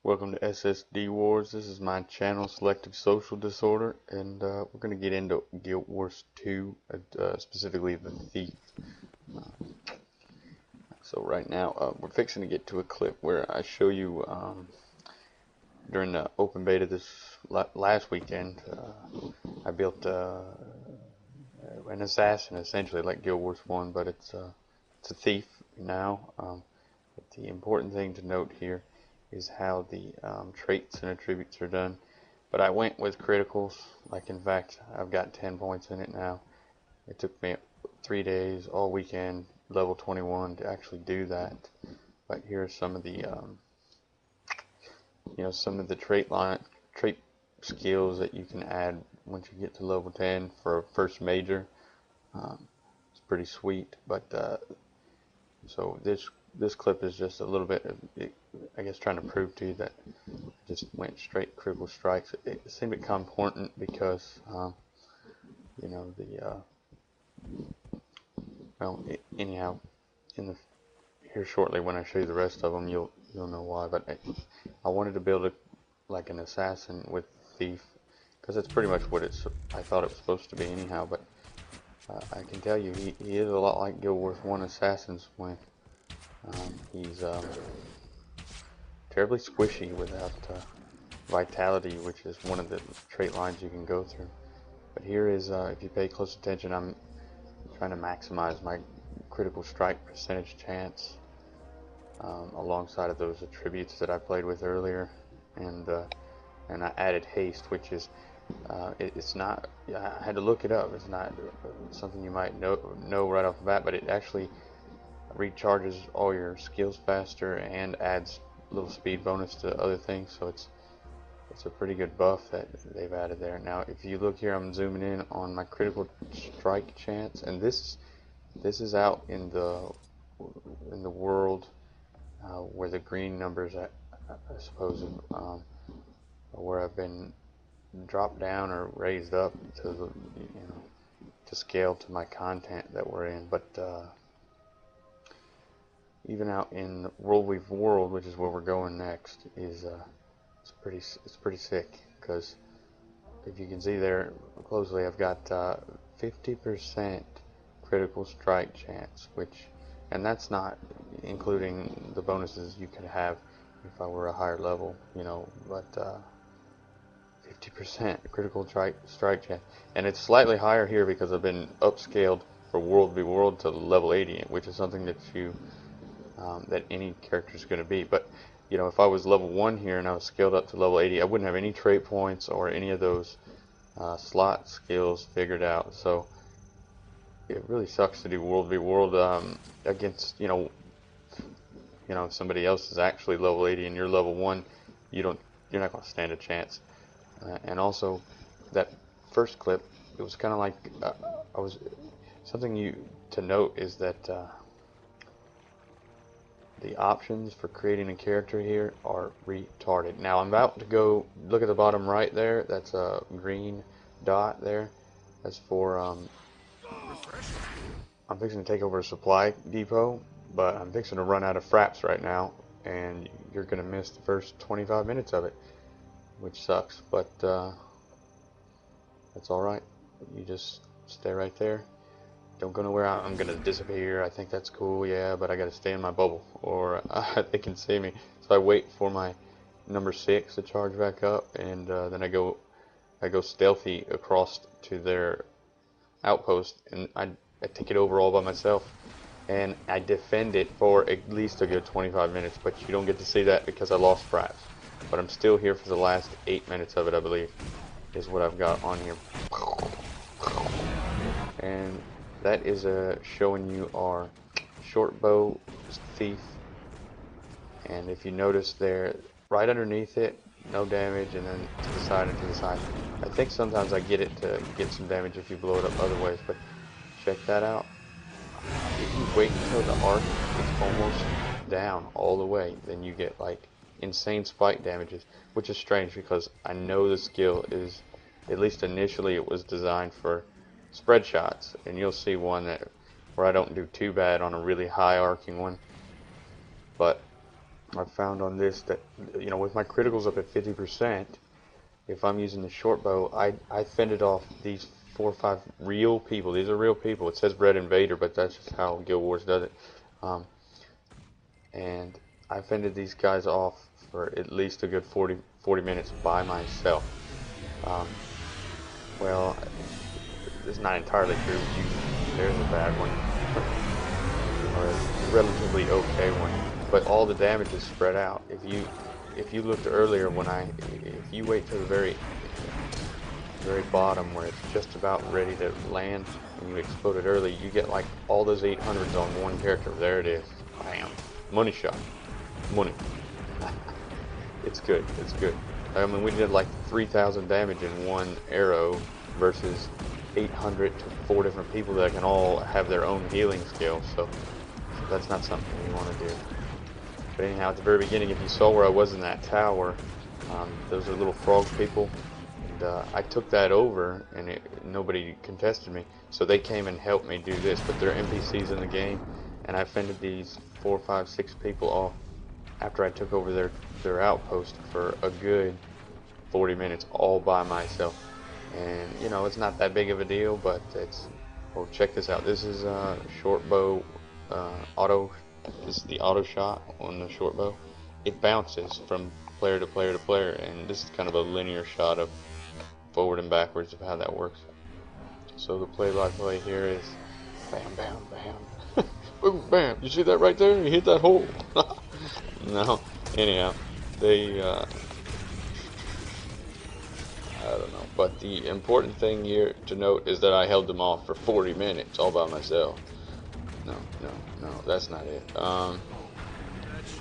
Welcome to SSD Wars. This is my channel, Selective Social Disorder, and we're going to get into Guild Wars 2, specifically the Thief. So right now, we're fixing to get to a clip where I show you during the open beta this last weekend, I built an assassin, essentially like Guild Wars 1, but it's a thief now. But the important thing to note here is how the traits and attributes are done. But I went with criticals. Like, in fact, I've got 10 points in it now. It took me 3 days, all weekend, level 21 to actually do that. But here are some of the some of the trait skills that you can add once you get to level 10 for a first major. It's pretty sweet. But so this clip is just a little bit of, I guess, trying to prove to you that I just went straight critical strikes. It seemed to become important because anyhow, here shortly when I show you the rest of them, you'll know why. But I wanted to build like an assassin with thief, because that's pretty much what I thought it was supposed to be anyhow. But I can tell you, he is a lot like Guild Wars 1 assassins when he's terribly squishy without vitality, which is one of the trait lines you can go through. But here is, if you pay close attention, I'm trying to maximize my critical strike percentage chance alongside of those attributes that I played with earlier, and I added haste, which is it's not, I had to look it up, it's not something you might know right off the bat, but it actually recharges all your skills faster and adds a little speed bonus to other things. So it's a pretty good buff that they've added there. Now if you look here, I'm zooming in on my critical strike chance, and this is out in the world where the green numbers I suppose where I've been dropped down or raised up to the, to scale to my content that we're in. But even out in WvW, which is where we're going next, is it's pretty sick, because if you can see there closely, I've got 50% critical strike chance, and that's not including the bonuses you could have if I were a higher level, but 50% critical strike chance, and it's slightly higher here because I've been upscaled for WvW to level 80, which is something that that any character is going to be. But if I was level 1 here and I was scaled up to level 80, I wouldn't have any trait points or any of those slot skills figured out. So it really sucks to do WvW against if somebody else is actually level 80 and you're level 1, you're not going to stand a chance. And also, that first clip, it was kind of like something to note is that the options for creating a character here are retarded. Now I'm about to go look at the bottom right there. That's a green dot there. That's for I'm fixing to take over a supply depot, but I'm fixing to run out of fraps right now, and you're gonna miss the first 25 minutes of it, which sucks. But that's all right. You just stay right there. Don't go nowhere. I'm gonna disappear. I think that's cool, yeah, but I gotta stay in my bubble, or they can see me. So I wait for my number 6 to charge back up, and then I go stealthy across to their outpost, and I take it over all by myself, and I defend it for at least a good 25 minutes. But you don't get to see that because I lost fraps. But I'm still here for the last 8 minutes of it, I believe, is what I've got on here. And that is showing you our short bow thief, and if you notice there, right underneath it, no damage, and then to the side and to the side. I think sometimes I get it to get some damage if you blow it up other ways, but check that out. If you wait until the arc is almost down all the way, then you get like insane spike damages, which is strange because I know the skill is, at least initially, it was designed for spread shots, and you'll see one where I don't do too bad on a really high arcing one, but I've found on this that, with my criticals up at 50%, if I'm using the short bow, I fended off these 4 or 5 real people. These are real people. It says Red Invader, but that's just how Guild Wars does it. Um, and I fended these guys off for at least a good 40 minutes by myself. Um, well, it's not entirely true. There's a bad one, or a relatively okay one, but all the damage is spread out. If you looked earlier if you wait to the very bottom where it's just about ready to land and you explode it early, you get like all those 800s on one character. There it is. Bam. Money shot. Money. It's good. It's good. I mean, we did like 3,000 damage in one arrow versus 800 to 4 different people that can all have their own healing skill. So that's not something you want to do. But anyhow, at the very beginning, if you saw where I was in that tower, those are little frog people. And I took that over, and nobody contested me. So they came and helped me do this. But they're NPCs in the game, and I fended these 4, 5, 6 people off after I took over their outpost for a good 40 minutes all by myself. And it's not that big of a deal, but well, check this out. This is short bow auto. This is the auto shot on the short bow. It bounces from player to player to player, and this is kind of a linear shot of forward and backwards of how that works. So the play-by-play here is bam, bam, bam, boom, bam. You see that right there? You hit that hole. No. Anyhow, they I don't know. But the important thing here to note is that I held them off for 40 minutes all by myself. No, that's not it. I'm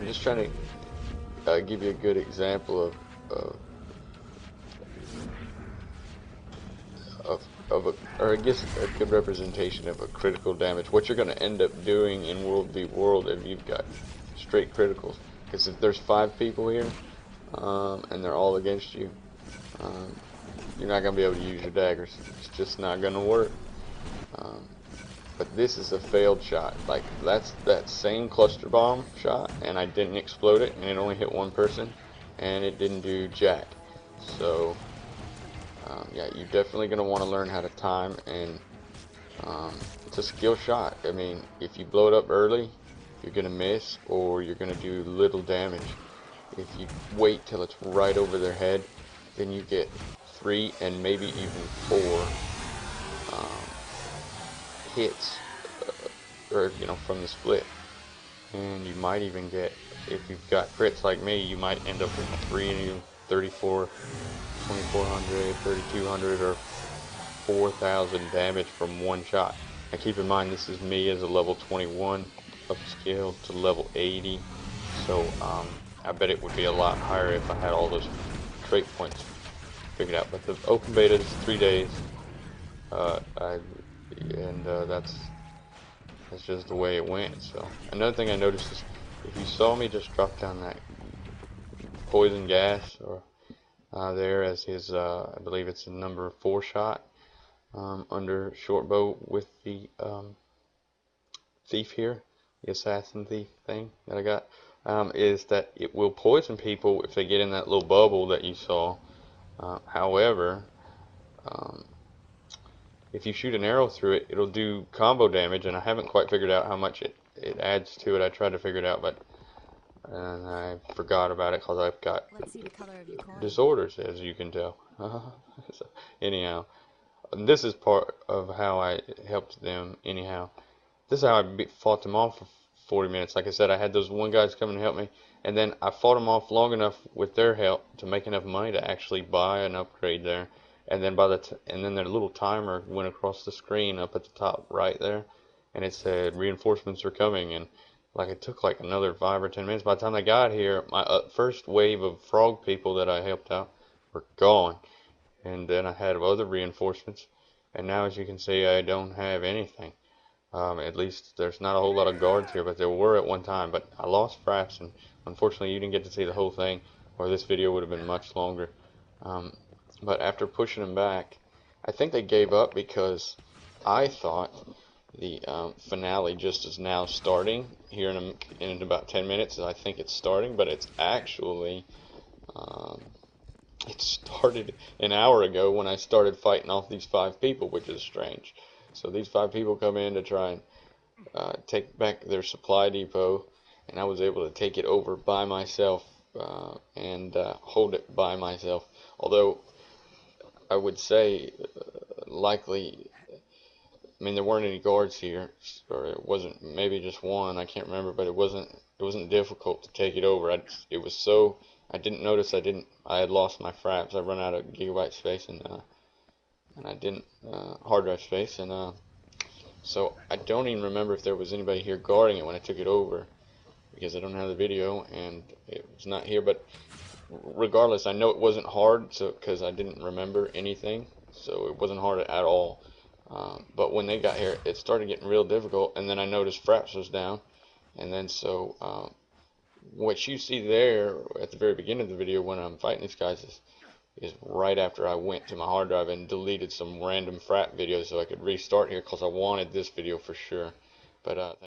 just trying to give you a good example or I guess a good representation of a critical damage. What you're going to end up doing in World v World if you've got straight criticals. Because if there's 5 people here, and they're all against you, you're not going to be able to use your daggers. It's just not going to work. But this is a failed shot. Like, that's that same cluster bomb shot, and I didn't explode it, and it only hit one person, and it didn't do jack. So, yeah, you're definitely going to want to learn how to time, and it's a skill shot. I mean, if you blow it up early, you're going to miss, or you're going to do little damage. If you wait till it's right over their head, then you get 3 and maybe even 4 hits, or from the split. And you might even get, if you've got crits like me, you might end up with 34, 2400, 3200, or 4000 damage from one shot. Now keep in mind, this is me as a level 21 upscaled to level 80, so I bet it would be a lot higher if I had all those trait points figured out. But the open beta is 3 days, that's just the way it went. So another thing I noticed is, if you saw me just drop down that poison gas or there as his, I believe it's a number 4 shot under short bow with the thief here, the assassin thief thing that I got, is that it will poison people if they get in that little bubble that you saw. However, if you shoot an arrow through it, it'll do combo damage, and I haven't quite figured out how much it adds to it. I tried to figure it out, but I forgot about it because I've got disorders, as you can tell. So, anyhow, this is part of how I helped them. Anyhow, this is how I fought them off for 40 minutes. Like I said, I had those one guys come and help me, and then I fought them off long enough with their help to make enough money to actually buy an upgrade there. And then and then their little timer went across the screen up at the top right there, and it said reinforcements are coming. And like, it took like another 5 or 10 minutes. By the time I got here, my first wave of frog people that I helped out were gone, and then I had other reinforcements, and now, as you can see, I don't have anything. At least there's not a whole lot of guards here, but there were at one time. But I lost Fraps, and unfortunately you didn't get to see the whole thing, or this video would have been much longer. But after pushing them back, I think they gave up because I thought The finale just is now starting here in about 10 minutes. I think it's starting, but it's actually um, it started an hour ago when I started fighting off these 5 people, which is strange. So these 5 people come in to try and take back their supply depot, and I was able to take it over by myself and hold it by myself. Although I would say likely, I mean, there weren't any guards here, or it wasn't, maybe just one, I can't remember, but it wasn't difficult to take it over. It was so, I didn't notice I had lost my fraps. I run out of gigabyte space, and I didn't hard drive space, and so I don't even remember if there was anybody here guarding it when I took it over, because I don't have the video and it was not here. But regardless, I know it wasn't hard, so because I didn't remember anything, so it wasn't hard at all. But when they got here, it started getting real difficult, and then I noticed fraps was down, and then so what you see there at the very beginning of the video when I'm fighting these guys is right after I went to my hard drive and deleted some random frap videos so I could restart here because I wanted this video for sure. But